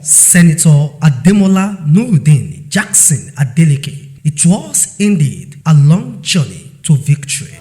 Senator Ademola Nurudeen Jackson Adeleke. It was indeed a long journey to victory.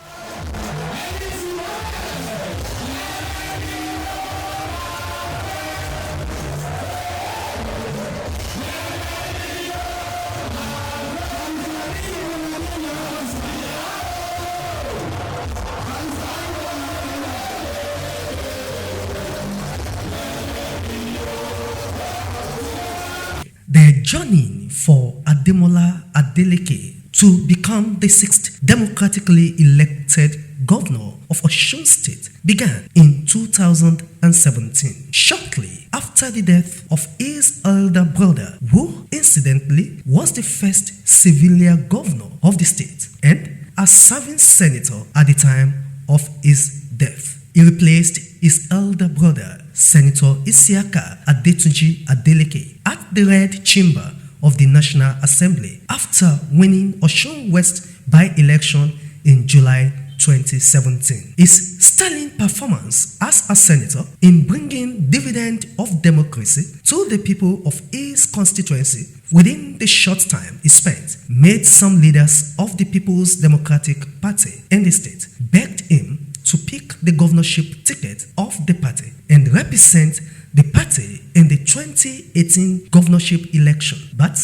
The journey for Ademola Adeleke to become the 6th democratically elected governor of Osun State began in 2017, shortly after the death of his elder brother, who incidentally was the first civilian governor of the state and a serving senator at the time of his death. He replaced his elder brother, Senator Date.He Adeleke, at the Red Chamber of the National Assembly after winning Osun-west by-election in July 2017. His sterling performance as a senator in bringing dividend of democracy to the people of his constituency within the short time he spent made some leaders of the People's Democratic Party in the state begged him to pick the governorship ticket of the party and represent the party in the 2018 governorship election, but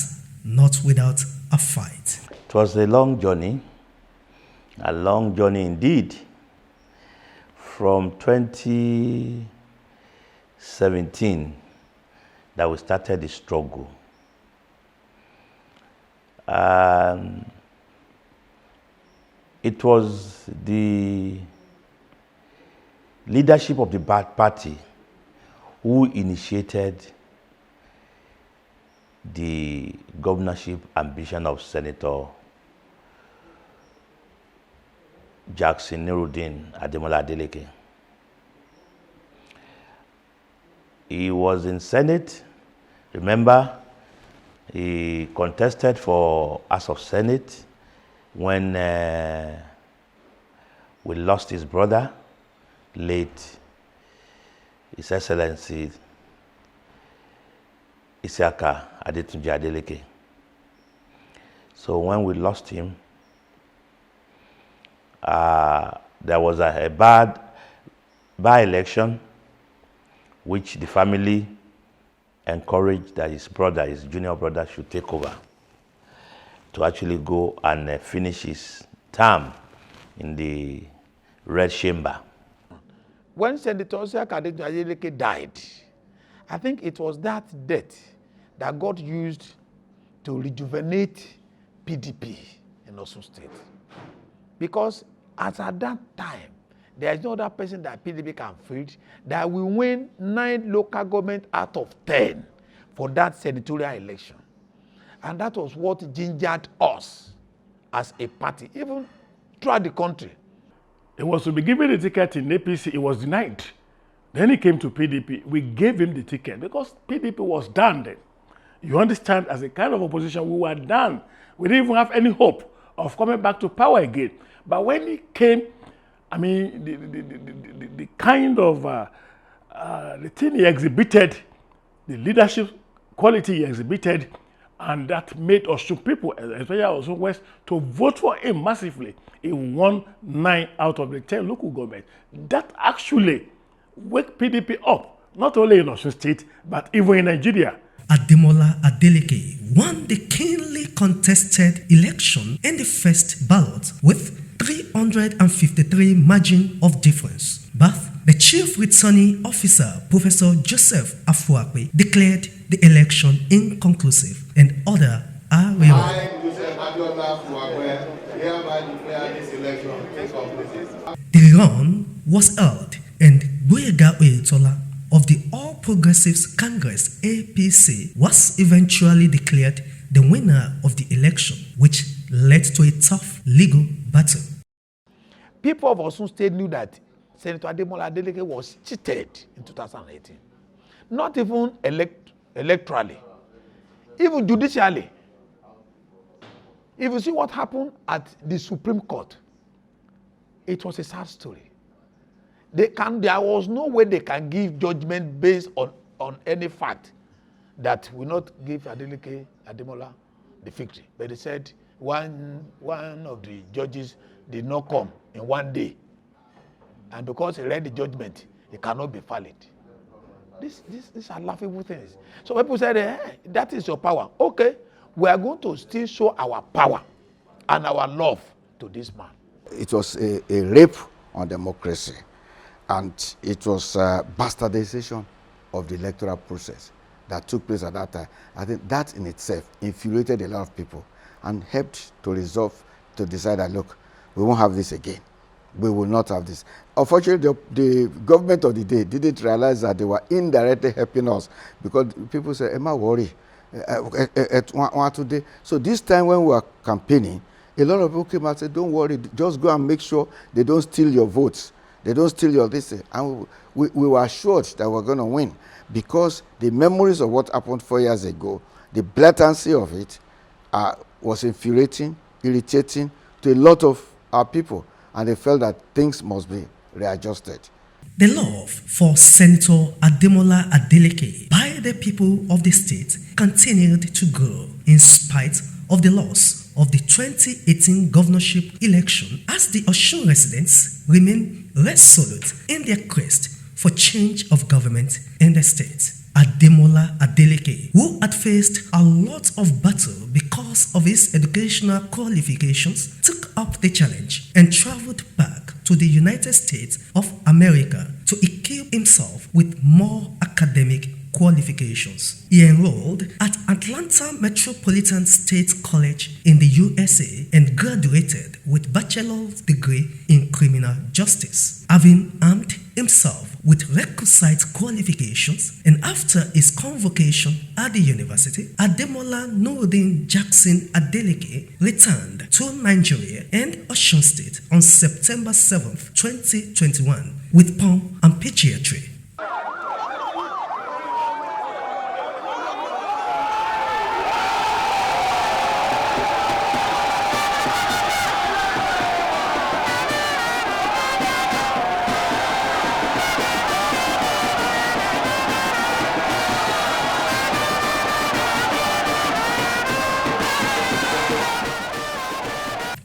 not without a fight. It was a long journey indeed. From 2017 that we started the struggle. It was the leadership of the party who initiated the governorship ambition of Senator Jackson Nurudeen Ademola Adeleke. He was in Senate. Remember, he contested for House of Senate when we lost his brother, late His Excellency Ademola Adeleke. So when we lost him, there was a bad by-election which the family encouraged that his junior brother should take over to actually go and finish his term in the Red Chamber. When Senator Adeleke died, I think it was that death that God used to rejuvenate PDP in Osun State. Because as at that time, there is no other person that PDP can field that will win 9 local government out of 10 for that senatorial election. And that was what gingered us as a party, even throughout the country. He was to be given the ticket in APC, it was denied. Then he came to PDP, we gave him the ticket because PDP was done then. You understand, as a kind of opposition, we were done. We didn't even have any hope of coming back to power again. But when he came, I mean, the kind of the thing he exhibited, the leadership quality he exhibited, and that made Osun people, especially Osun-west, to vote for him massively. He won 9 out of the 10 local governments. That actually woke PDP up, not only in Osun State, but even in Nigeria. Ademola Adeleke won the keenly contested election in the first ballot with 353 margin of difference. But the chief returning officer, Professor Joseph Afuakwe, declared the election inconclusive and order are rewritten. I, Joseph Ademola Nurudeen, hereby declare this election inconclusive. The run was held and Boyega Oyetola of the All Progressives Congress APC was eventually declared the winner of the election, which led to a tough legal battle. People of Osun State knew that Senator Ademola Adeleke was cheated in 2018. Not even electorally, even judicially. If you see what happened at the Supreme Court, it was a sad story. There was no way they can give judgment based on any fact that will not give Ademola the victory. But they said one of the judges did not come in one day. And because he read the judgment, it cannot be valid. These are laughable things. So people said, hey, that is your power. Okay, we are going to still show our power and our love to this man. It was a rape on democracy, and it was bastardization of the electoral process that took place at that time. I think that in itself infuriated a lot of people and helped to decide that, look, we won't have this again. We will not have this. Unfortunately, the government of the day didn't realize that they were indirectly helping us, because people say, Emma, worry. Today. So this time when we were campaigning, a lot of people came out and said, don't worry, just go and make sure they don't steal your votes. They don't steal your this. And we were assured that we're going to win, because the memories of what happened 4 years ago, the blatancy of it was infuriating, irritating to a lot of our people. And they felt that things must be readjusted. The love for Senator Ademola Adeleke by the people of the state continued to grow in spite of the loss of the 2018 governorship election, as the Osun residents remain resolute in their quest for change of government in the state. Ademola Adeleke, who had faced a lot of battle because of his educational qualifications, took up the challenge and traveled back to the United States of America to equip himself with more academic qualifications. He enrolled at Atlanta Metropolitan State College in the USA and graduated with bachelor's degree in criminal justice. Having armed himself with requisite qualifications, and after his convocation at the university, Ademola Nurudeen Jackson Adeleke returned to Nigeria and Osun State on September 7, 2021 with pomp and pageantry.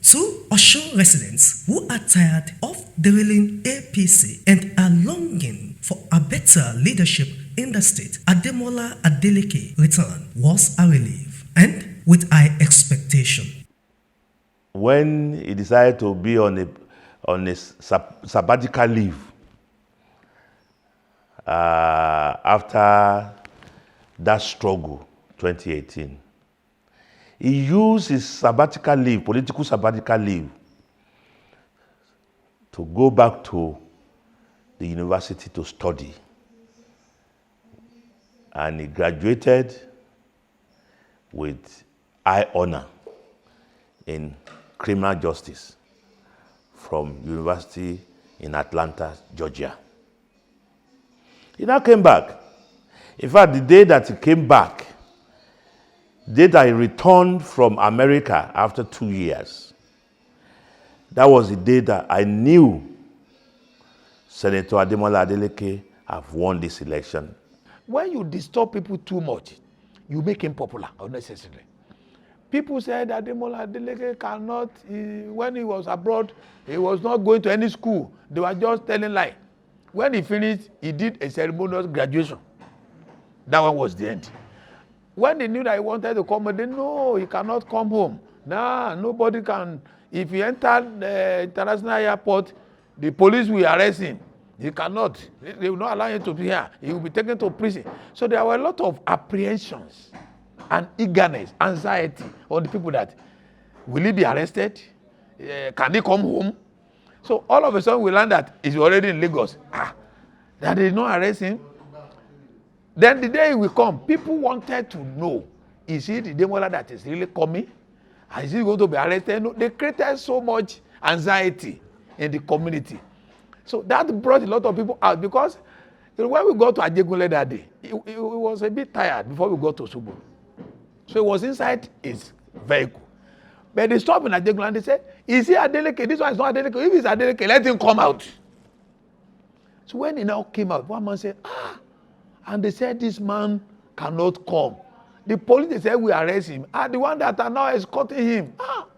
To Osun residents who are tired of derailing APC and are longing for a better leadership in the state, Ademola Adeleke return was a relief and with high expectation. When he decided to be on a sabbatical leave after that struggle, 2018, he used his sabbatical leave, political sabbatical leave, to go back to the university to study. And he graduated with high honor in criminal justice from University in Atlanta, Georgia. He now came back. In fact, the day that he came back, the day that he returned from America after 2 years, that was the day that I knew Senator Ademola Adeleke have won this election. When you disturb people too much, you make him popular unnecessarily. People said Ademola Adeleke cannot, when he was abroad, he was not going to any school. They were just telling lies. When he finished, he did a ceremonious graduation. That one was the end. When they knew that he wanted to come, they no, he cannot come home. Nah, nobody can. If he entered the international airport, the police will arrest him. He cannot. They will not allow him to be here. He will be taken to prison. So there were a lot of apprehensions and eagerness, anxiety on the people that, will he be arrested? Can he come home? So all of a sudden we learned that he's already in Lagos. That they did not arrest him. Then the day he will come, people wanted to know, is he the Ademola that is really coming? Is he going to be arrested? No, they created so much anxiety in the community. So that brought a lot of people out, because when we got to Ajegunle that day, he was a bit tired before we got to Subu. So he was inside his vehicle. But they stopped in Ajegunle and they said, is he Adeleke? This one is not Adeleke. If he's Adeleke, let him come out. So when he now came out, one man said, and they said this man cannot come. The police, they said, we arrest him, are the one that are now escorting him.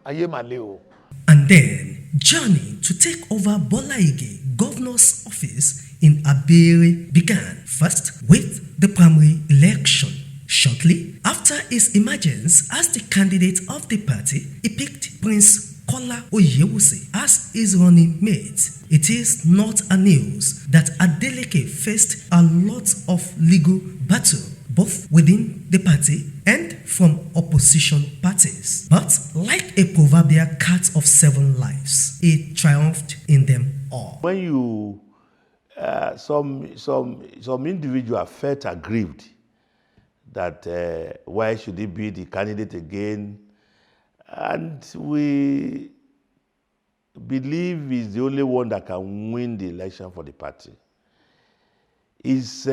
Aye Maleo. And then, journey to take over Bola Ige governor's office in Abere began, first with the primary election. Shortly after his emergence as the candidate of the party, he picked Prince Kola Oyewusi as his running mate. It is not a news that Adeleke faced a lot of legal battle, both within the party and from opposition parties. But like a proverbial cat of 7 lives, he triumphed in them all. When you, some individual felt aggrieved that why should he be the candidate again? And we believe he's the only one that can win the election for the party. His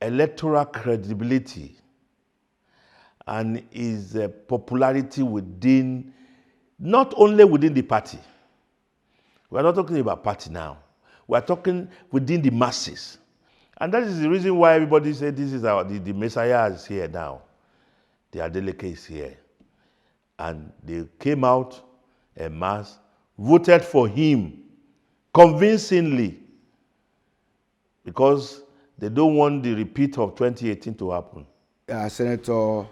electoral credibility and his popularity within, not only within the party. We're not talking about party now. We're talking within the masses. And that is the reason why everybody said this is the Messiah is here now. The Adeleke is here. And they came out en masse, voted for him convincingly because they don't want the repeat of 2018 to happen. Senator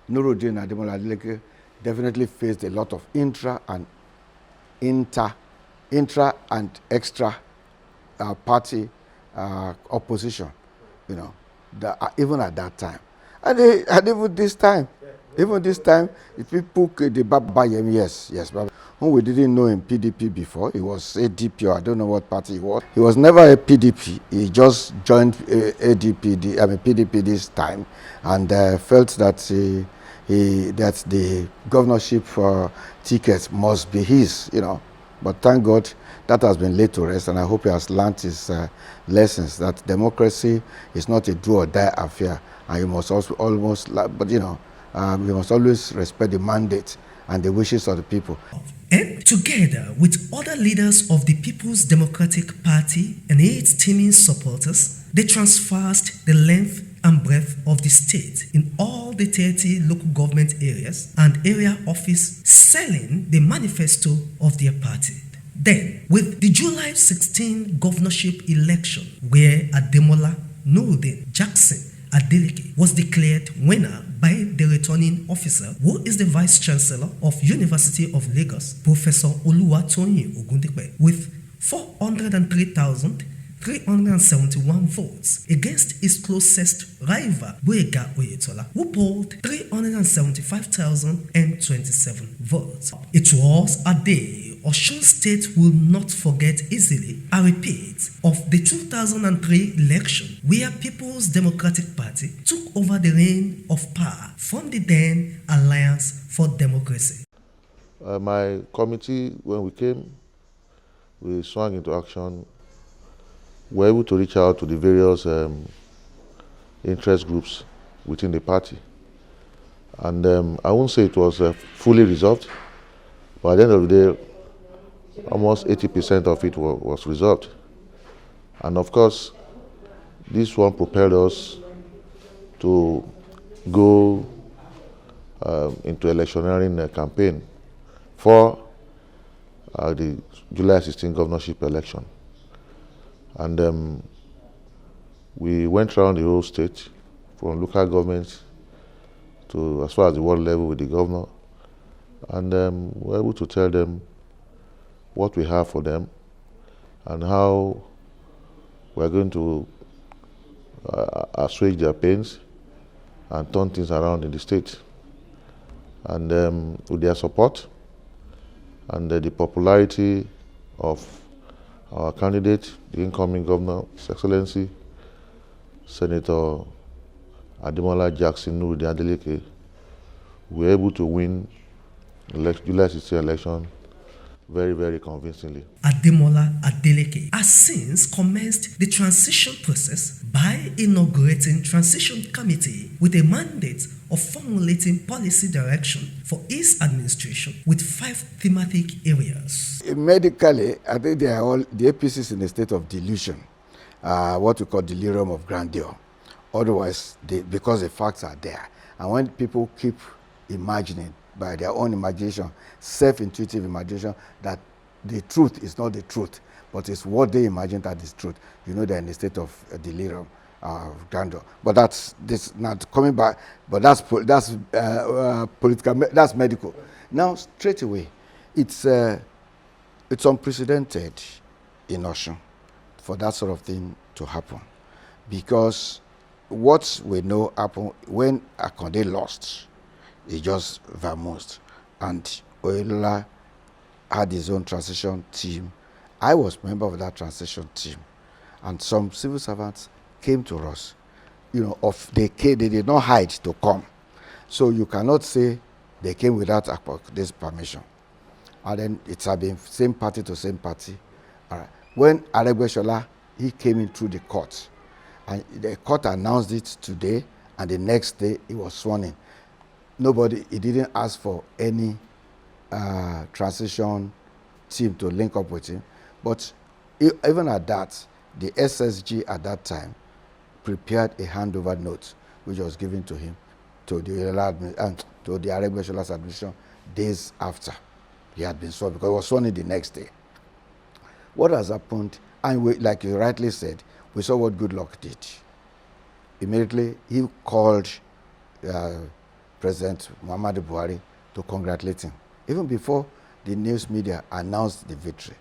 Nurudeen Ademola Adeleke definitely faced a lot of intra and extra party opposition, you know, even at that time. And even this time, if people could buy him, yes. But when we didn't know him PDP before, he was ADP, or I don't know what party he was. He was never a PDP. He just joined PDP this time, and felt that that the governorship ticket must be his, you know. But thank God that has been laid to rest, and I hope he has learned his lessons that democracy is not a do or die affair, and you must also you must always respect the mandate and the wishes of the people. And together with other leaders of the People's Democratic Party and its teeming supporters, they traversed the length and breadth of the state in all the 30 local government areas and area office selling the manifesto of their party. Then, with the July 16 governorship election, where Ademola Nurudeen Jackson Adeleke was declared winner by the returning officer, who is the Vice Chancellor of University of Lagos, Professor Oluwatoyin Ogundipe, with 403,371 votes against his closest rival, Boyega Oyetola, who polled 375,027 votes. It was a day Osun State will not forget easily, a repeat of the 2003 election, where People's Democratic Party took over the reign of power from the then Alliance for Democracy. My committee, when we came, we swung into action. We were able to reach out to the various interest groups within the party. And I won't say it was fully resolved, but at the end of the day, almost 80% of it was resolved. And of course, this one propelled us to go into electioneering campaign for the July 16 governorship election. And we went around the whole state, from local governments to as far as the world level with the governor. And we were able to tell them what we have for them and how we're going to assuage their pains and turn things around in the state. And with their support and the popularity of our candidate, the incoming governor, His Excellency, Senator Ademola Jackson Adeleke, we were able to win the July 16 election very, very convincingly. Ademola Adeleke has since commenced the transition process by inaugurating transition committee with a mandate of formulating policy direction for his administration with 5 thematic areas. Medically, I think the APC is in a state of delusion, what we call delirium of grandeur. Otherwise, because the facts are there. And when people keep imagining by their own imagination, self-intuitive imagination, that the truth is not the truth, but it's what they imagine that is truth, you know they're in a state of delirium, grandeur. But that's this not coming back. But that's political. That's medical. Now straight away, it's unprecedented in Osun for that sort of thing to happen, because what we know happened when Akonde lost, he just vamoosed, and Oyelola had his own transition team. I was a member of that transition team, and some civil servants came to us. You know, they did not hide to come, so you cannot say they came without this permission. And then it's been same party to same party. All right. When Adegbeshola, he came in through the court, and the court announced it today, and the next day he was sworn in. He didn't ask for any transition team to link up with him. But even at that, the SSG at that time prepared a handover note which was given to him, to the Adegbeshola's administration days after he had been sworn, because he was sworn in the next day. What has happened, and like you rightly said, we saw what Goodluck did. Immediately, he called President Muhammadu Buhari to congratulate him, even before the news media announced the victory.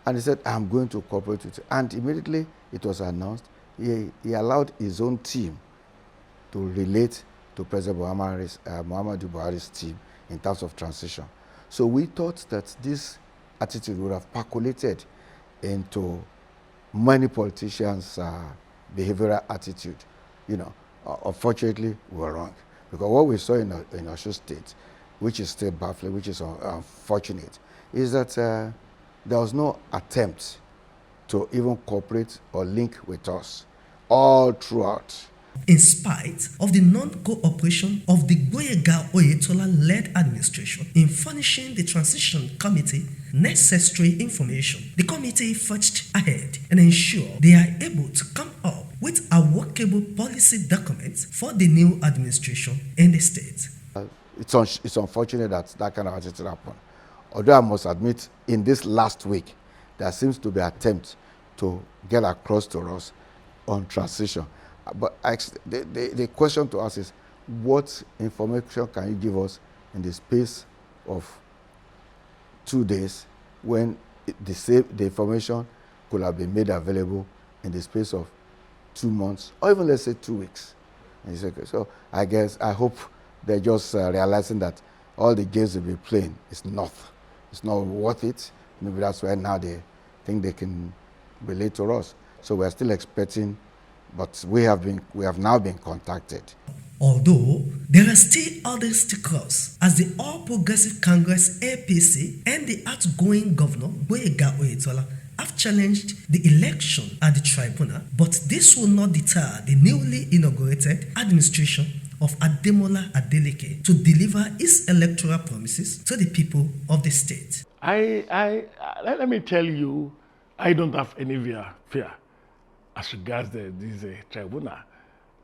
And he said, I'm going to cooperate with you. And immediately it was announced, he allowed his own team to relate to President Muhammadu Buhari's team in terms of transition. So we thought that this attitude would have percolated into many politicians' behavioral attitude. You know, unfortunately, we were wrong. Because what we saw in Osun State, which is still baffling, which is unfortunate, is that there was no attempt to even cooperate or link with us all throughout. In spite of the non-cooperation of the Gboyega Oyetola-led administration in furnishing the transition committee necessary information, the committee forged ahead and ensured they are able to come up with a workable policy documents for the new administration in the state. It's unfortunate that that kind of attitude happened. Although I must admit, in this last week, there seems to be an attempt to get across to us on transition. But the question to us is, what information can you give us in the space of 2 days when the information could have been made available in the space of 2 months, or even let's say 2 weeks? And you say, okay, so I hope they're just realizing that all the games they'll be playing is not worth it. Maybe that's why now they think they can relate to us. So we're still expecting, but we have now been contacted. Although there are still others to cross, as the All Progressive Congress APC and the outgoing governor Gboyega Oyetola have challenged the election at the tribunal, but this will not deter the newly inaugurated administration of Ademola Adeleke to deliver his electoral promises to the people of the state. Let me tell you, I don't have any fear as regards this tribunal.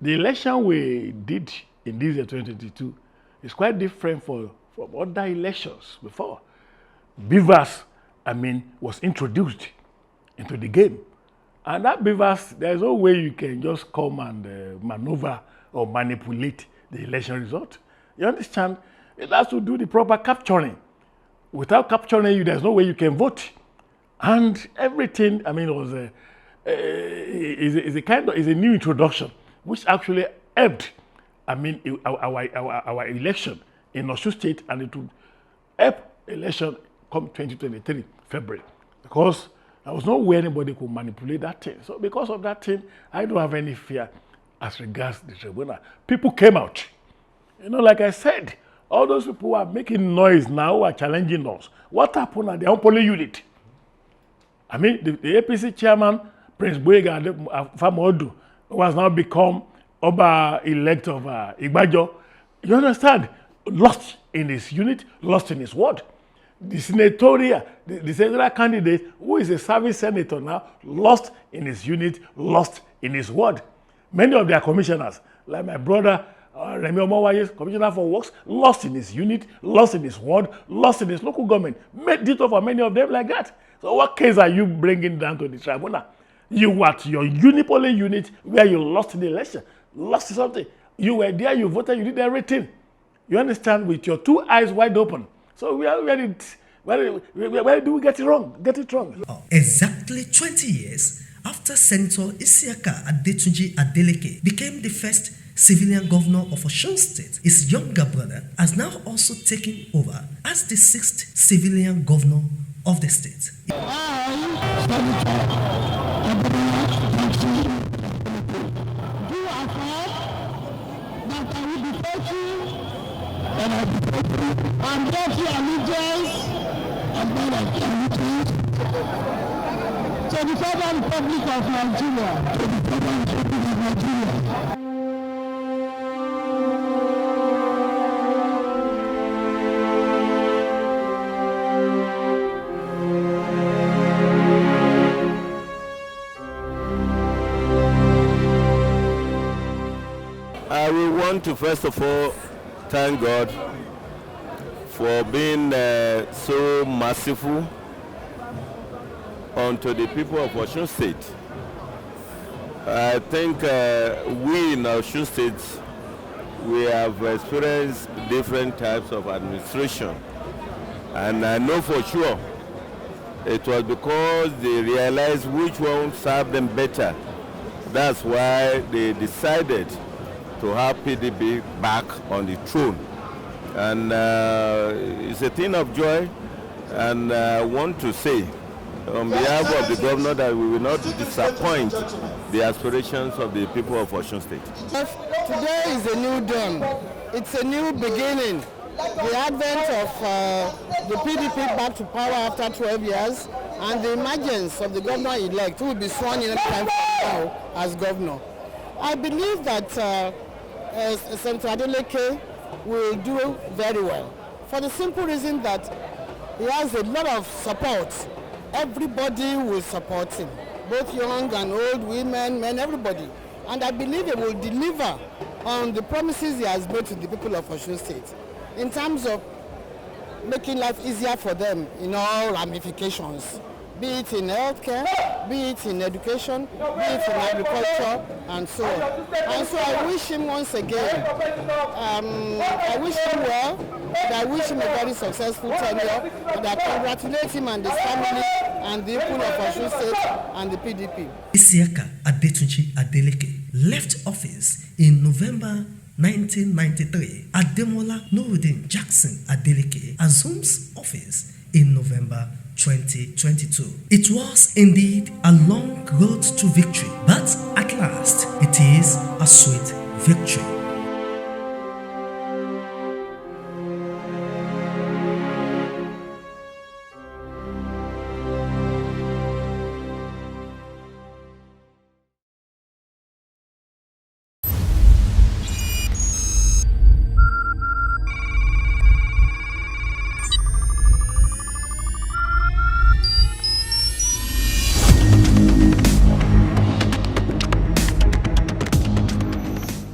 The election we did in this year 2022 is quite different from other elections before. Beavers, was introduced into the game. And that beavers, there's no way you can just come and maneuver or manipulate the election result. You understand? It has to do the proper capturing. Without capturing you, there's no way you can vote. And everything, was is a new introduction, which actually helped, our election in Osun State, and it will help election come 2023, February. Because there was no way anybody could manipulate that thing. So because of that thing, I don't have any fear as regards the tribunal. People came out. Like I said, all those people who are making noise now, who are challenging us. What happened at their own polling unit? The APC chairman, Prince Gboyega Famodu, who has now become Oba-elect of Igbajo, you understand, lost in his unit, lost in his ward. The senatorial candidate, who is a service senator now, lost in his unit, lost in his ward. Many of their commissioners, like my brother Remi Omowaye, commissioner for works, lost in his unit, lost in his ward, lost in his local government. Made detail for many of them like that. So what case are you bringing down to the tribunal? You were at your polling unit where you lost in the election, lost something. You were there, you voted, you did everything. You understand, with your two eyes wide open. So where do we get it wrong? Exactly 20 years after Senator Isiaka Adetunji Adeleke became the first civilian governor of Osun State, his younger brother has now also taken over as the 6th civilian governor of the state. And get your allegiance to the Federal Republic of Nigeria. I will want to first of all thank God for being so merciful unto the people of Osun State. I think we in Osun State, we have experienced different types of administration. And I know for sure it was because they realized which one served them better. That's why they decided to have PDP back on the throne. And it's a thing of joy, and I want to say on behalf of the governor that we will not disappoint the aspirations of the people of Osun State. Today is a new dawn. It's a new beginning. The advent of the PDP back to power after 12 years and the emergence of the governor-elect who will be sworn in time from now as governor. I believe that Senator Adeleke will do very well for the simple reason that he has a lot of support. Everybody will support him, both young and old, women, men, everybody. And I believe he will deliver on the promises he has made to the people of Osun State in terms of making life easier for them in all ramifications, be it in healthcare, be it in education, be it in agriculture, and so on. And so I wish him once again, I wish him well, and I wish him a very successful tenure, and I congratulate him and his family and the people of Osun State and the PDP. Isiaka Adetunji Adeleke left office in November 1993. Ademola Nurudeen Jackson Adeleke assumes office in November 2022. It was indeed a long road to victory, but at last it is a sweet victory.